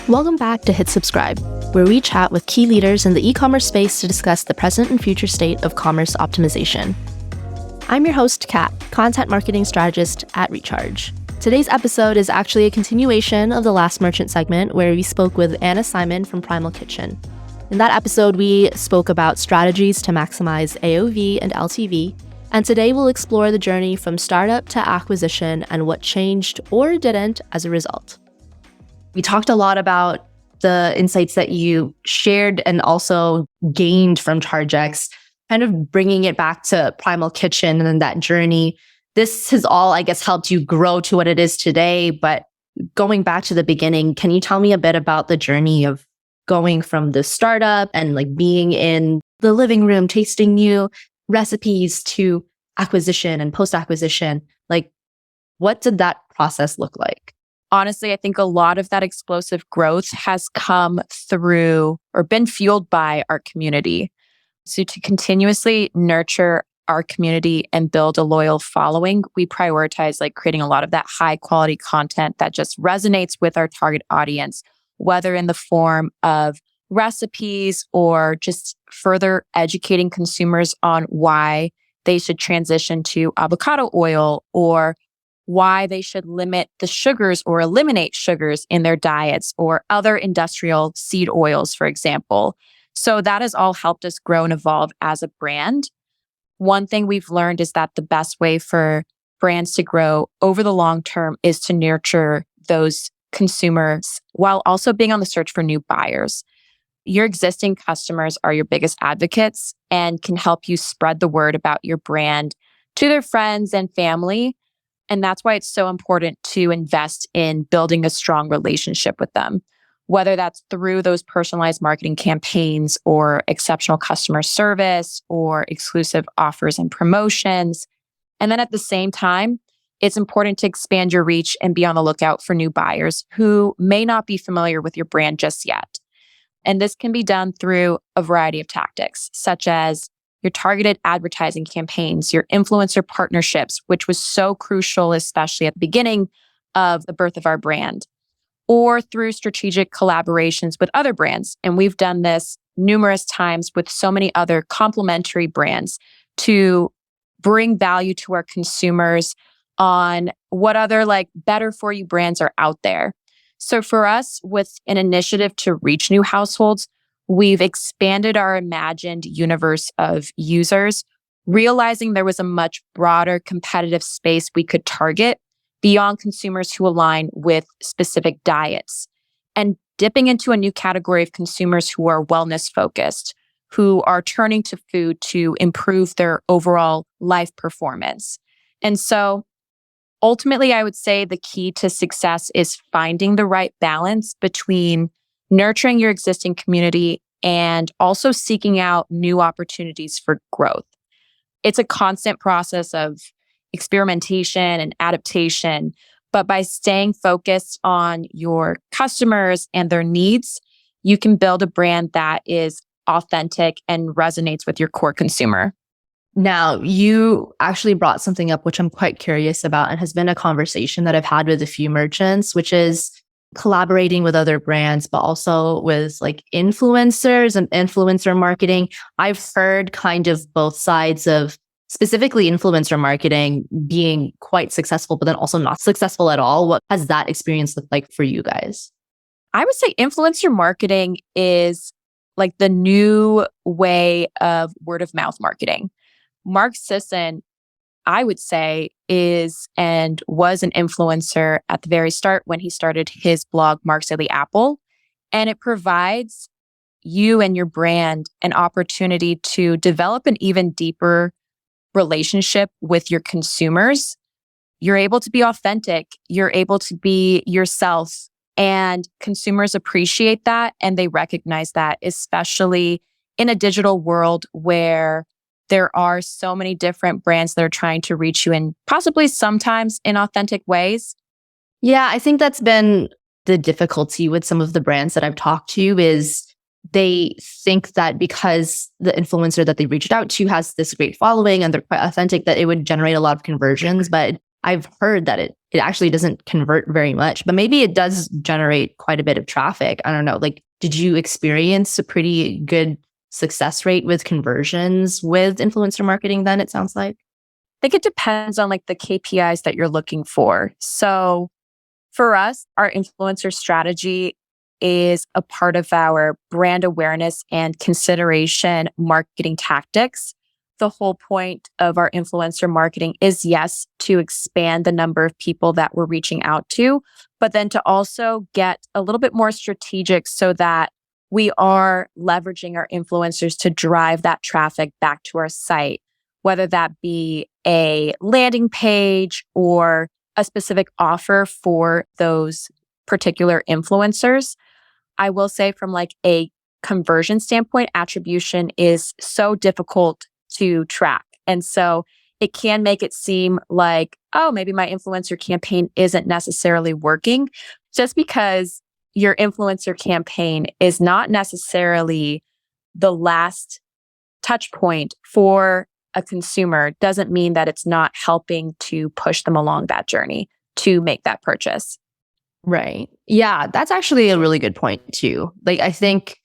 Welcome back to Hit Subscribe, where we chat with key leaders in the e-commerce space to discuss the present and future state of commerce optimization. I'm your host, Kat, content marketing strategist at Recharge. Today's episode is actually a continuation of the last merchant segment where we spoke with Anna Simon from Primal Kitchen. In that episode, we spoke about strategies to maximize AOV and LTV, and today we'll explore the journey from startup to acquisition and what changed or didn't as a result. We talked a lot about the insights that you shared and also gained from ChargeX, kind of bringing it back to Primal Kitchen and then that journey. This has all, I guess, helped you grow to what it is today. But going back to the beginning, can you tell me a bit about the journey of going from the startup and like being in the living room, tasting new recipes to acquisition and post-acquisition? Like, what did that process look like? Honestly, I think a lot of that explosive growth has come through or been fueled by our community. So to continuously nurture our community and build a loyal following, we prioritize like creating a lot of that high quality content that just resonates with our target audience, whether in the form of recipes or just further educating consumers on why they should transition to avocado oil or why they should limit the sugars or eliminate sugars in their diets or other industrial seed oils, for example. So that has all helped us grow and evolve as a brand. One thing we've learned is that the best way for brands to grow over the long term is to nurture those consumers while also being on the search for new buyers. Your existing customers are your biggest advocates and can help you spread the word about your brand to their friends and family. And that's why it's so important to invest in building a strong relationship with them, whether that's through those personalized marketing campaigns or exceptional customer service or exclusive offers and promotions. And then at the same time, it's important to expand your reach and be on the lookout for new buyers who may not be familiar with your brand just yet. And this can be done through a variety of tactics, such as your targeted advertising campaigns, your influencer partnerships, which was so crucial, especially at the beginning of the birth of our brand, or through strategic collaborations with other brands. And we've done this numerous times with so many other complementary brands to bring value to our consumers on what other like better for you brands are out there. So for us, with an initiative to reach new households, we've expanded our imagined universe of users, realizing there was a much broader competitive space we could target beyond consumers who align with specific diets, and dipping into a new category of consumers who are wellness focused, who are turning to food to improve their overall life performance. And so ultimately, I would say the key to success is finding the right balance between nurturing your existing community and also seeking out new opportunities for growth. It's a constant process of experimentation and adaptation, but by staying focused on your customers and their needs, you can build a brand that is authentic and resonates with your core consumer. Now, you actually brought something up which I'm quite curious about and has been a conversation that I've had with a few merchants, which is collaborating with other brands, but also with like influencers and influencer marketing. I've heard kind of both sides of specifically influencer marketing being quite successful, but then also not successful at all. What has that experience looked like for you guys? I would say influencer marketing is like the new way of word of mouth marketing. Mark Sisson, I would say, is and was an influencer at the very start when he started his blog, Mark's Daily Apple. And it provides you and your brand an opportunity to develop an even deeper relationship with your consumers. You're able to be authentic. You're able to be yourself. And consumers appreciate that and they recognize that, especially in a digital world where there are so many different brands that are trying to reach you in possibly sometimes inauthentic ways. Yeah, I think that's been the difficulty with some of the brands that I've talked to is they think that because the influencer that they reached out to has this great following and they're quite authentic, that it would generate a lot of conversions. But I've heard that it actually doesn't convert very much, but maybe it does generate quite a bit of traffic. I don't know. Like, did you experience a pretty good success rate with conversions with influencer marketing then, it sounds like? I think it depends on like the KPIs that you're looking for. So for us, our influencer strategy is a part of our brand awareness and consideration marketing tactics. The whole point of our influencer marketing is, yes, to expand the number of people that we're reaching out to, but then to also get a little bit more strategic so that we are leveraging our influencers to drive that traffic back to our site, whether that be a landing page or a specific offer for those particular influencers. I will say from like a conversion standpoint, attribution is so difficult to track. And so it can make it seem like, oh, maybe my influencer campaign isn't necessarily working just because your influencer campaign is not necessarily the last touch point for a consumer doesn't mean that it's not helping to push them along that journey to make that purchase. Right. Yeah, that's actually a really good point too. Like, I think,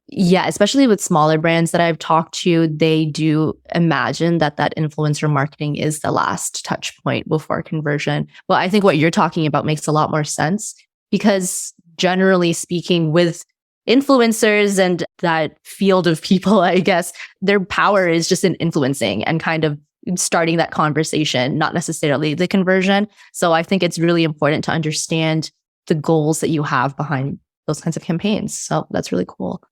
yeah, especially with smaller brands that I've talked to, they do imagine that influencer marketing is the last touch point before conversion. Well, I think what you're talking about makes a lot more sense because generally speaking, with influencers and that field of people, I guess, their power is just in influencing and kind of starting that conversation, not necessarily the conversion. So I think it's really important to understand the goals that you have behind those kinds of campaigns. So that's really cool.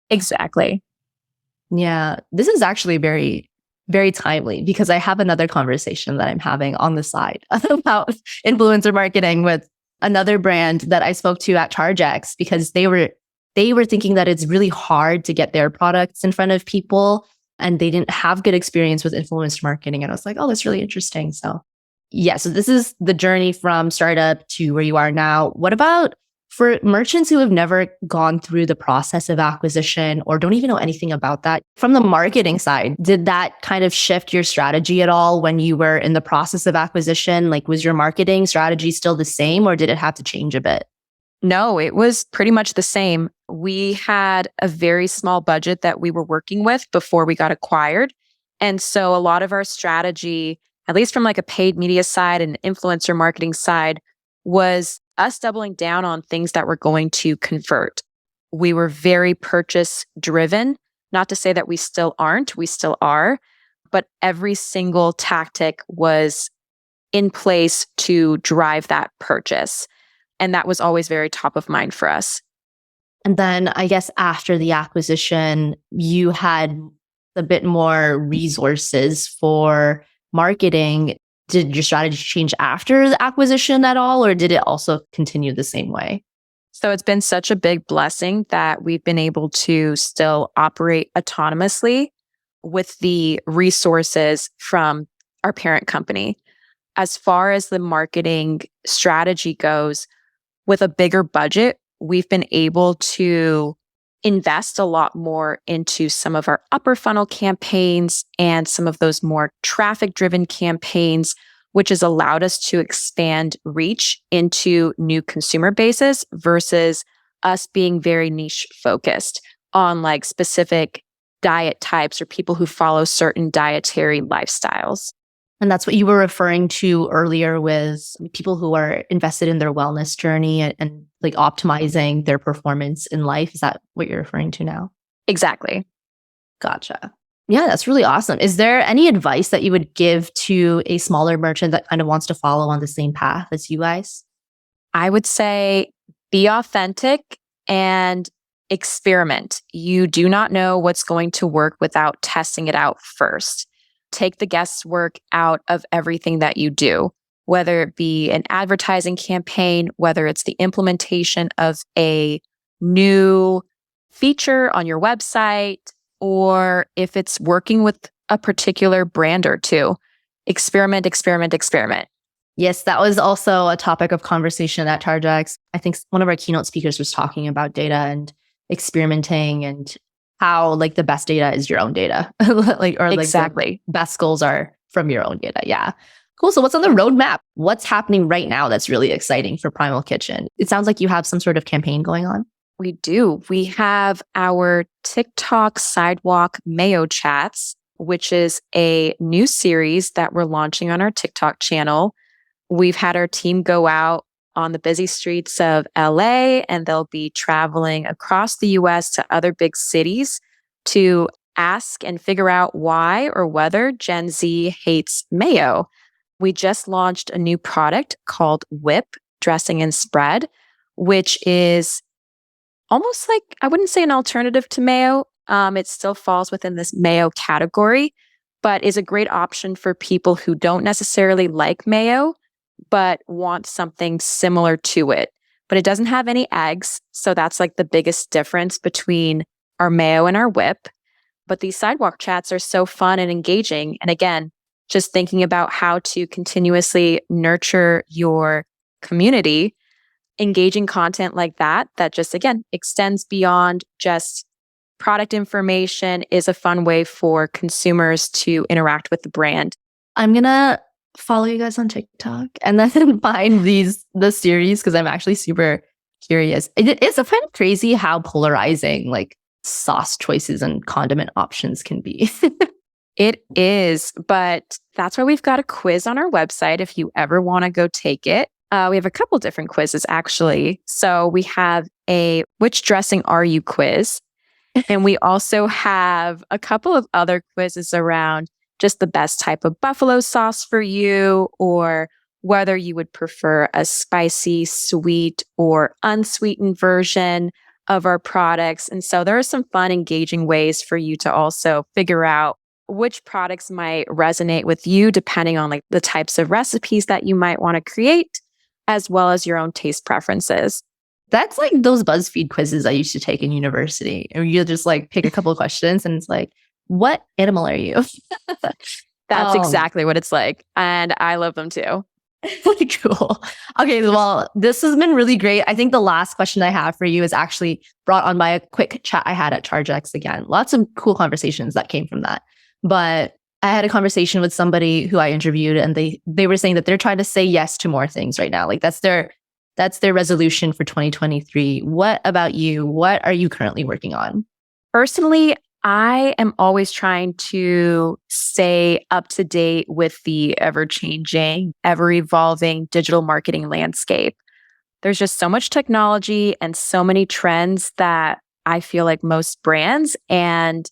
Exactly. Yeah, this is actually very, very timely because I have another conversation that I'm having on the side about influencer marketing with another brand that I spoke to at ChargeX because they were thinking that it's really hard to get their products in front of people and they didn't have good experience with influencer marketing. And I was like, oh, that's really interesting. So yeah, so this is the journey from startup to where you are now. What about for merchants who have never gone through the process of acquisition or don't even know anything about that? From the marketing side, did that kind of shift your strategy at all when you were in the process of acquisition? Like, was your marketing strategy still the same or did it have to change a bit? No, it was pretty much the same. We had a very small budget that we were working with before we got acquired. And so a lot of our strategy, at least from like a paid media side and influencer marketing side, was us doubling down on things that were going to convert. We were very purchase driven, not to say that we still aren't, we still are, but every single tactic was in place to drive that purchase. And that was always very top of mind for us. And then I guess after the acquisition, you had a bit more resources for marketing. Did your strategy change after the acquisition at all, or did it also continue the same way? So it's been such a big blessing that we've been able to still operate autonomously with the resources from our parent company. As far as the marketing strategy goes, with a bigger budget, we've been able to invest a lot more into some of our upper funnel campaigns and some of those more traffic driven campaigns, which has allowed us to expand reach into new consumer bases versus us being very niche focused on like specific diet types or people who follow certain dietary lifestyles. And that's what you were referring to earlier with people who are invested in their wellness journey and like optimizing their performance in life. Is that what you're referring to now? Exactly. Gotcha. Yeah, that's really awesome. Is there any advice that you would give to a smaller merchant that kind of wants to follow on the same path as you guys? I would say be authentic and experiment. You do not know what's going to work without testing it out first. Take the guesswork out of everything that you do, whether it be an advertising campaign, whether it's the implementation of a new feature on your website, or if it's working with a particular brand or two. Experiment, experiment, experiment. Yes, that was also a topic of conversation at ChargeX. I think one of our keynote speakers was talking about data and experimenting and how like the best data is your own data. Exactly. The best goals are from your own data. Yeah. Cool. So what's on the roadmap? What's happening right now that's really exciting for Primal Kitchen? It sounds like you have some sort of campaign going on. We do. We have our TikTok Sidewalk Mayo Chats, which is a new series that we're launching on our TikTok channel. We've had our team go out on the busy streets of LA, and they'll be traveling across the US to other big cities to ask and figure out why or whether Gen Z hates mayo. We just launched a new product called Whip Dressing and Spread, which is almost like, I wouldn't say an alternative to mayo. It still falls within this mayo category, but is a great option for people who don't necessarily like mayo, but want something similar to it. But it doesn't have any eggs. So that's like the biggest difference between our mayo and our whip. But these sidewalk chats are so fun and engaging. And again, just thinking about how to continuously nurture your community, engaging content like that just, again, extends beyond just product information is a fun way for consumers to interact with the brand. I'm going to follow you guys on TikTok and then find the series because I'm actually super curious. It's kind of crazy how polarizing like sauce choices and condiment options can be. It is, but that's why we've got a quiz on our website if you ever want to go take it. We have a couple different quizzes, actually. So we have a which dressing are you quiz. And we also have a couple of other quizzes around just the best type of buffalo sauce for you, or whether you would prefer a spicy, sweet, or unsweetened version of our products. And so there are some fun, engaging ways for you to also figure out which products might resonate with you, depending on like the types of recipes that you might want to create, as well as your own taste preferences. That's like those BuzzFeed quizzes I used to take in university. And you just like pick a couple of questions and it's like, what animal are you? That's exactly what it's like. And I love them too. Cool. Okay, well, this has been really great. I think the last question I have for you is actually brought on by a quick chat I had at ChargeX again. Lots of cool conversations that came from that. But I had a conversation with somebody who I interviewed and they were saying that they're trying to say yes to more things right now. Like that's their resolution for 2023. What about you? What are you currently working on? Personally, I am always trying to stay up to date with the ever-changing, ever-evolving digital marketing landscape. There's just so much technology and so many trends that I feel like most brands and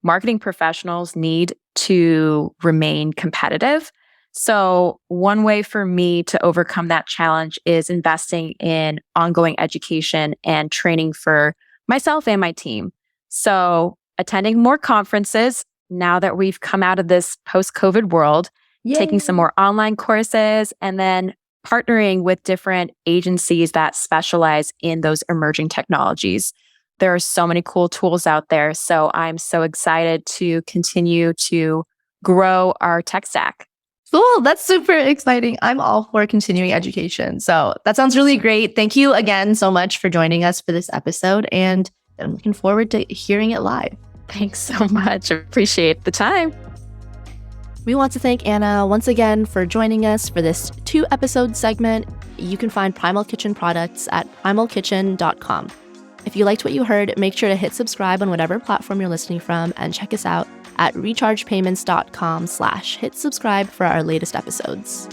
marketing professionals need to remain competitive. So one way for me to overcome that challenge is investing in ongoing education and training for myself and my team. So attending more conferences now that we've come out of this post-COVID world, taking some more online courses, and then partnering with different agencies that specialize in those emerging technologies. There are so many cool tools out there. So I'm so excited to continue to grow our tech stack. Cool. That's super exciting. I'm all for continuing education. So that sounds really great. Thank you again so much for joining us for this episode. And I'm looking forward to hearing it live. Thanks so much. Appreciate the time. We want to thank Anna once again for joining us for this 2-episode segment. You can find Primal Kitchen products at primalkitchen.com. If you liked what you heard, make sure to hit subscribe on whatever platform you're listening from and check us out at rechargepayments.com/hit subscribe for our latest episodes.